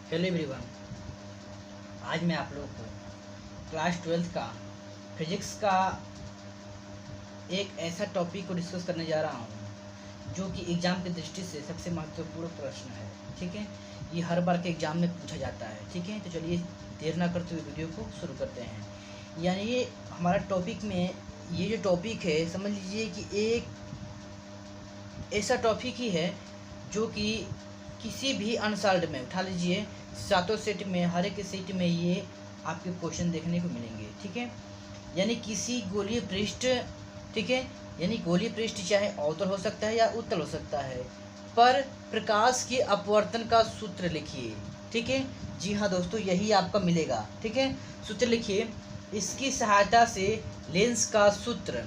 Hello everyone, आज मैं आप लोगों को क्लास 12th का फिजिक्स का एक ऐसा टॉपिक को डिस्कस करने जा रहा हूँ जो कि एग्ज़ाम की दृष्टि से सबसे महत्वपूर्ण प्रश्न है। ठीक है, ये हर बार के एग्ज़ाम में पूछा जाता है। ठीक है, तो चलिए देर ना करते हुए वीडियो को शुरू करते हैं। यानी ये हमारा टॉपिक में ये जो टॉपिक है, समझ लीजिए कि एक ऐसा टॉपिक ही है जो कि किसी भी अनसॉल्व्ड में उठा लीजिए, सातों सेट में हर एक सेट में ये आपके क्वेश्चन देखने को मिलेंगे। ठीक है, यानी किसी गोलीय पृष्ठ, ठीक है, यानी गोलीय पृष्ठ चाहे अवतल हो सकता है या उत्तल हो सकता है, पर प्रकाश के अपवर्तन का सूत्र लिखिए। ठीक है, जी हाँ दोस्तों, यही आपका मिलेगा। ठीक है, सूत्र लिखिए। इसकी सहायता से लेंस का सूत्र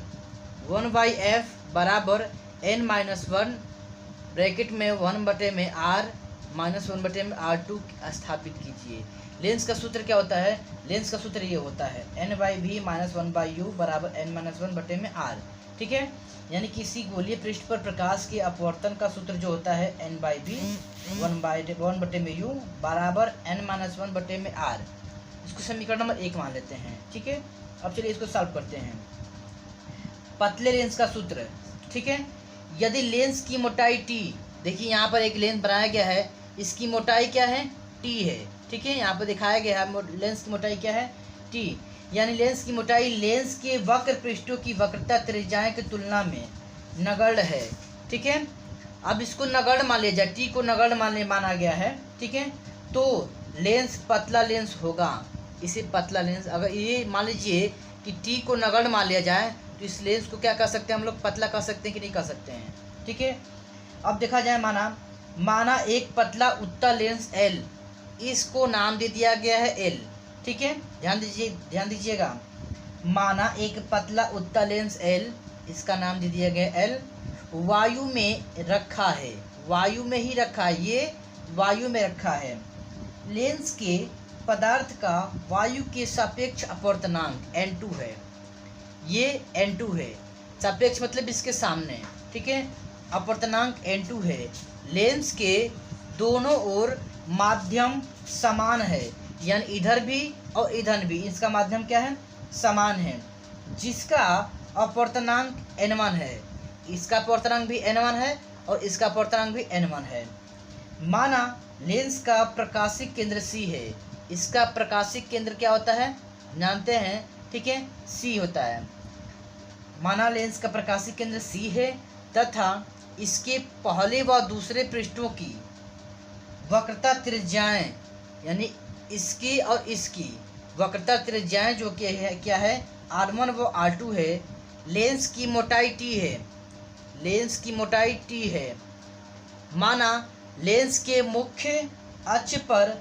1/f बराबर n-1 ब्रैकेट में 1/r-1/r2 स्थापित कीजिए। लेंस का सूत्र क्या होता है? लेंस का सूत्र ये होता है n/v-1/u बराबर n-1/r। ठीक है, यानी किसी गोलीय पृष्ठ पर प्रकाश के अपवर्तन का सूत्र जो होता है n/v 1/u बराबर n-1/r। इसको समीकरण नंबर 1 मान लेते हैं। ठीक है, अब चलिए इसको सॉल्व करते हैं। पतले लेंस का सूत्र, ठीक है, यदि लेंस की मोटाई t, देखिए यहाँ पर एक लेंस बनाया गया है, इसकी मोटाई क्या है? t है। ठीक है, यहाँ पर दिखाया गया है लेंस की मोटाई क्या है? t। यानी लेंस की मोटाई लेंस के वक्र पृष्ठों की वक्रता त्रिज्याएं की तुलना में नगण्य है। ठीक है, अब इसको नगण्य मान लिया जाए, t को नगण्य माना गया है। ठीक है, तो लेंस पतला लेंस होगा, इसे पतला लेंस। अगर ये मान लीजिए कि t को नगण्य मान लिया जाए तो इस लेंस को क्या कर सकते हैं हम लोग? पतला कर सकते हैं कि नहीं कर सकते हैं? ठीक है, अब देखा जाए, माना एक पतला उत्तल लेंस L, इसको नाम दे दिया गया है L। ठीक है, ध्यान दीजिएगा, माना एक पतला उत्तल लेंस L, इसका नाम दे दिया गया L, वायु में रखा है, वायु में ही रखा है, ये वायु में रखा है। लेंस के पदार्थ का वायु के सापेक्ष अपवर्तनांक n2 है, ये n2 है। सापेक्ष मतलब इसके सामने। ठीक है, अपवर्तनांक n2 है। लेंस के दोनों ओर माध्यम समान है, यानी इधर भी और इधर भी इसका माध्यम क्या है? समान है, जिसका अपवर्तनांक n1 है। इसका अपवर्तनांक भी n1 है और इसका अपवर्तनांक भी n1 है। माना लेंस का प्रकाशिक केंद्र C है, इसका प्रकाशिक केंद्र क्या होता है? जानते हैं, ठीक है, C होता है। माना लेंस का प्रकाशिक केंद्र C है तथा इसके पहले व दूसरे पृष्ठों की वक्रता त्रिज्याएं, यानी इसकी और इसकी वक्रता त्रिज्याएं जो कि है क्या है? R1 व R2 है। लेंस की मोटाई t है, लेंस की मोटाई t है। माना लेंस के मुख्य अक्ष पर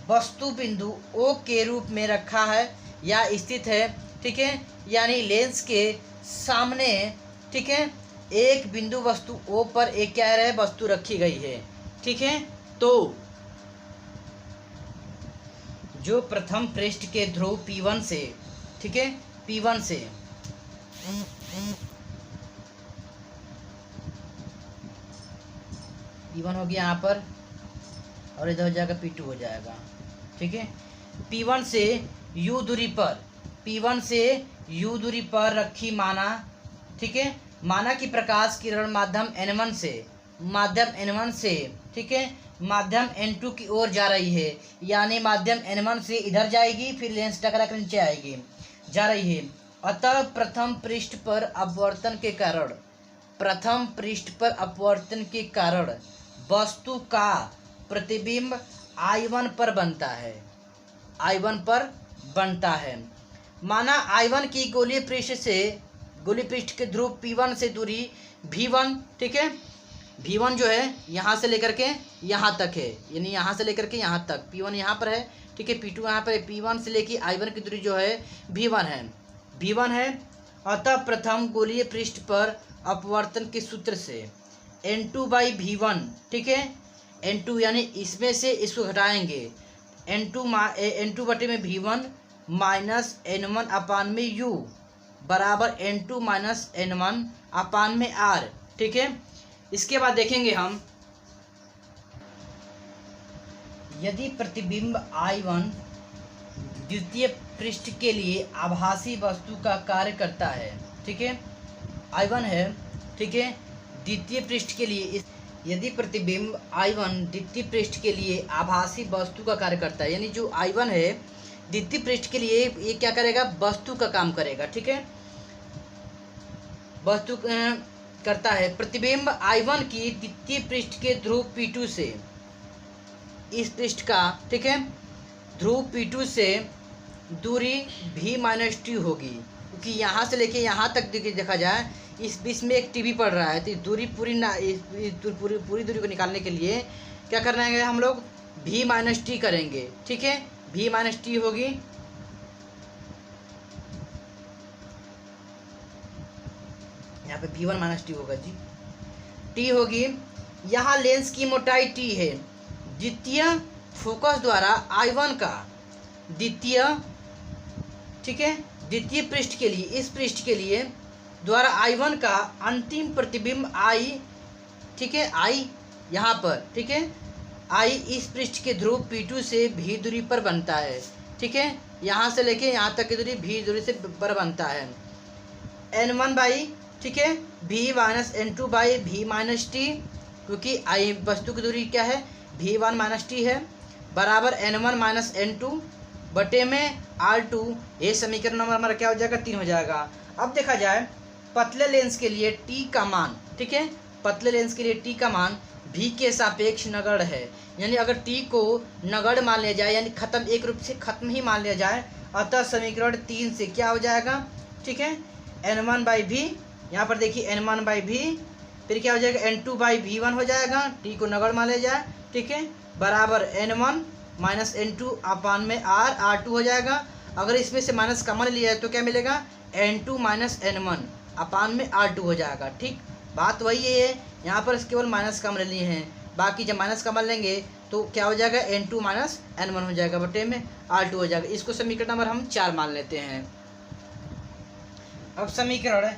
वस्तु बिंदु O के रूप में रखा है या स्थित है। ठीक है, यानी लेंस के सामने, ठीक है, एक बिंदु वस्तु O पर एक क्या है? वस्तु रखी गई है। ठीक है, तो जो प्रथम पृष्ठ के ध्रुव P1 से, ठीक है, P1 से P1 हो गया यहाँ पर और इधर हो जाएगा P2 हो जाएगा। ठीक है, P1 से U दूरी पर, P1 से U दूरी पर रखी माना, ठीक है, माना कि प्रकाश किरण माध्यम N1 से, ठीक है, माध्यम N2 की ओर जा रही है, यानी माध्यम N1 से इधर जाएगी, फिर लेंस टकरा कर नीचे आएगी, जा रही है। अतः प्रथम पृष्ठ पर अपवर्तन के कारण वस्तु का प्रतिबिंब I1 पर बनता है, I1 पर बनता है। माना I1 की गोलीय पृष्ठ के ध्रुव P1 से दूरी V1, ठीक है, V1 जो है यहाँ से लेकर के यहाँ तक है, यानी यहाँ से लेकर के यहाँ तक, P1 यहाँ पर है, ठीक है, P2 यहाँ पर है। P1 से लेकर I1 की दूरी जो है V1 है। अतः प्रथम गोलीय पृष्ठ पर अपवर्तन के सूत्र से n2/v1, ठीक है, n2 यानी इसमें से इसको घटाएंगे, n2/v1 माइनस n1/u बराबर n2 माइनस n1/r। ठीक है, इसके बाद देखेंगे हम यदि प्रतिबिंब I1 द्वितीय पृष्ठ के लिए आभासी वस्तु का कार्य करता है, ठीक है, I1 है, ठीक है, द्वितीय पृष्ठ के लिए यदि प्रतिबिंब I1 द्वितीय पृष्ठ के लिए आभासी वस्तु का कार्य करता है, यानी जो I1 है द्वितीय पृष्ठ के लिए ये क्या करेगा, वस्तु का काम करेगा, ठीक है, वस्तु करता है। प्रतिबिंब I1 की द्वितीय पृष्ठ के ध्रुव P2 से, इस पृष्ठ का, ठीक है, ध्रुव P2 से दूरी V-T होगी, क्योंकि यहाँ से लेके यहाँ तक देखा जाए इस बीच में एक टीवी पड़ रहा है, तो दूरी पूरी दूरी को निकालने के लिए क्या करना है, हम लोग V-T करेंगे, ठीक है, V-T होगी, यहाँ पे V1-T होगा जी, T होगी। यहाँ लेंस की मोटाई T है, द्वितीय फोकस द्वारा I1 का द्वितीय, ठीक है, द्वितीय पृष्ठ के लिए, इस पृष्ठ के लिए द्वारा I1 का अंतिम प्रतिबिंब I, ठीक है, I यहाँ पर, ठीक है, I इस पृष्ठ के ध्रुव P2 से V दूरी पर बनता है, ठीक है, यहाँ से लेके यहाँ तक की दूरी V दूरी से पर बनता है। N1 बाई, ठीक है, V-N2 बाई V-T, क्योंकि I वस्तु की दूरी क्या है, V1-T है, बराबर N1-N2 बटे में R2। ये समीकरण नंबर हमारा क्या हो जाएगा, 3 हो जाएगा। अब देखा जाए पतले लेंस के लिए T का मान, ठीक है, पतले लेंस के लिए T का मान V के सापेक्ष नगण्य है, यानी अगर T को नगण्य मान लिया जाए, यानी खत्म, एक रूप से खत्म ही मान लिया जाए, अतः समीकरण 3 से क्या हो जाएगा, ठीक है, N1/V, यहाँ पर देखिए N1/V, फिर क्या हो जाएगा, N2/V1 हो जाएगा, T को नगण्य मान लिया जाए, ठीक है, बराबर N1-N2 अपान में R2 हो जाएगा। अगर इसमें से माइनस कॉमन लिया है तो क्या मिलेगा, N2-N1 अपान में R2 हो जाएगा। ठीक, बात वही है, यहाँ पर केवल माइनस कॉमन लिए हैं, बाकी जब माइनस कॉमन लेंगे तो क्या हो जाएगा, N2-N1 हो जाएगा बटे में R2 हो जाएगा। इसको समीकरण नंबर हम 4 मान लेते हैं। अब समीकरण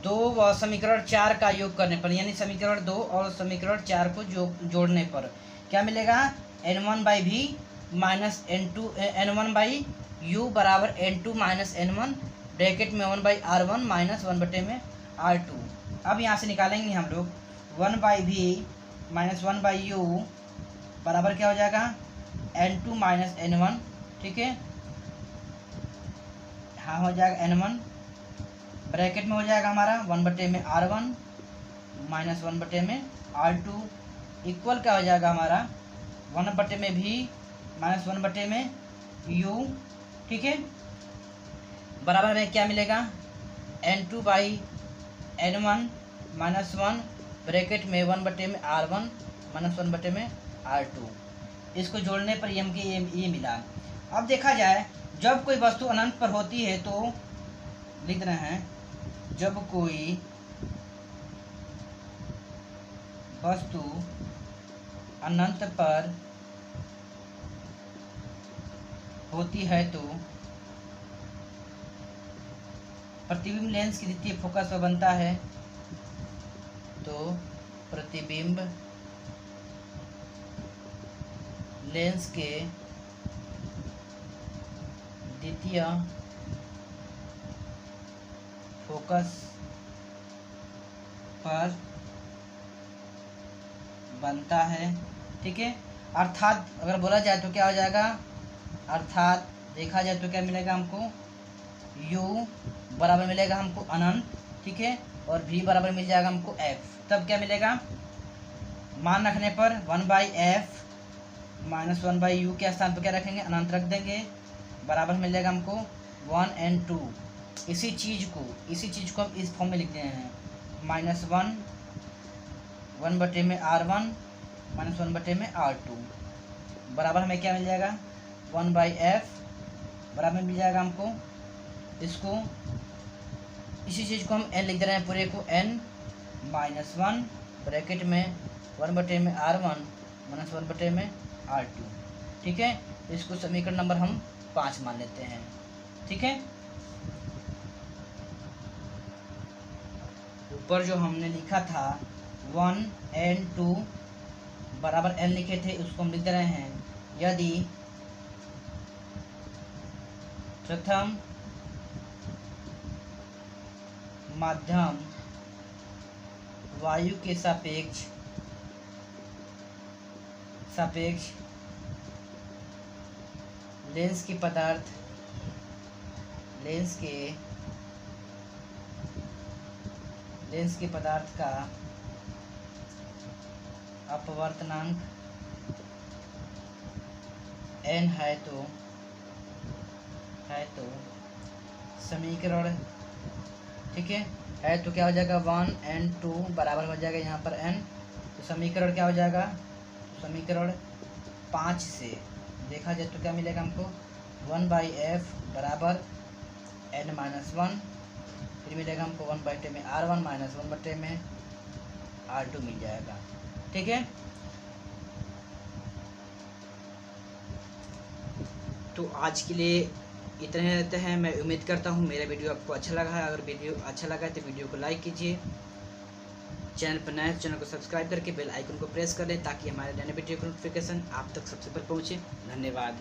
2 व समीकरण 4 का योग करने पर, यानी समीकरण 2 और समीकरण 4 को जोड़ने पर क्या मिलेगा, N1/V माइनस N1/U बराबर N2-N1 ब्रैकेट में 1/R1 माइनस 1 बटे में R2। अब यहाँ से निकालेंगे हम लोग 1/V माइनस 1/U बराबर क्या हो जाएगा, N2-N1, ठीक है, हाँ हो जाएगा N1 ब्रैकेट में हो जाएगा हमारा 1 बटे में R1 माइनस 1 बटे में R2 इक्वल क्या हो जाएगा हमारा 1 बटे में V माइनस 1 बटे में U, ठीक है, बराबर में क्या मिलेगा, N2/N1 माइनस 1 ब्रैकेट में 1 बटे में R1 माइनस 1 बटे में R2। इसको जोड़ने पर ये मिला। अब देखा जाए जब कोई वस्तु अनंत पर होती है तो लिख रहे हैं, जब कोई वस्तु अनंत पर होती है तो प्रतिबिंब लेंस की द्वितीय फोकस पर बनता है, तो प्रतिबिंब लेंस के द्वितीय फोकस पर बनता है, ठीक है। अर्थात अगर बोला जाए तो क्या हो जाएगा, अर्थात देखा जाए तो क्या मिलेगा हमको, U बराबर मिलेगा हमको अनंत, ठीक है, और V बराबर मिल जाएगा हमको F। तब क्या मिलेगा, मान रखने पर 1/F माइनस 1/U के स्थान पर क्या रखेंगे, अनंत रख देंगे, बराबर मिल जाएगा हमको 1 and 2। इसी चीज़ को हम इस फॉर्म में लिखते हैं, माइनस 1 बटे में R1 माइनस 1 बटे में R2 बराबर हमें क्या मिल जाएगा, 1/F बराबर मिल जाएगा हमको, इसको इसी चीज़ को हम n लिख दे रहे हैं, पूरे को n-1 ब्रैकेट में 1 बटे में R1 माइनस 1 बटे में R2, ठीक है। इसको समीकरण नंबर हम 5 मान लेते हैं, ठीक है। ऊपर जो हमने लिखा था 1 and 2 बराबर n लिखे थे, उसको हम लिख दे रहे हैं यदि प्रथम माध्यम वायु के सापेक्ष लेंस के पदार्थ का अपवर्तनांक n है तो समीकरण, ठीक है तो क्या हो जाएगा 1 and 2 बराबर हो जाएगा यहाँ पर n, तो समीकरण क्या हो जाएगा, समीकरण 5 से देखा जाए तो क्या मिलेगा हमको 1/f बराबर n-1, फिर मिलेगा हमको 1/10 में r1 माइनस 1/10 में r2 मिल जाएगा। ठीक है, तो आज के लिए इतना ही रहते हैं। मैं उम्मीद करता हूँ मेरा वीडियो आपको अच्छा लगा है। अगर वीडियो अच्छा लगा है तो वीडियो को लाइक कीजिए, चैनल पर नए चैनल को सब्सक्राइब करके बेल आइकन को प्रेस कर लें ताकि हमारे नए वीडियो का नोटिफिकेशन आप तक सबसे पहले पहुँचे। धन्यवाद।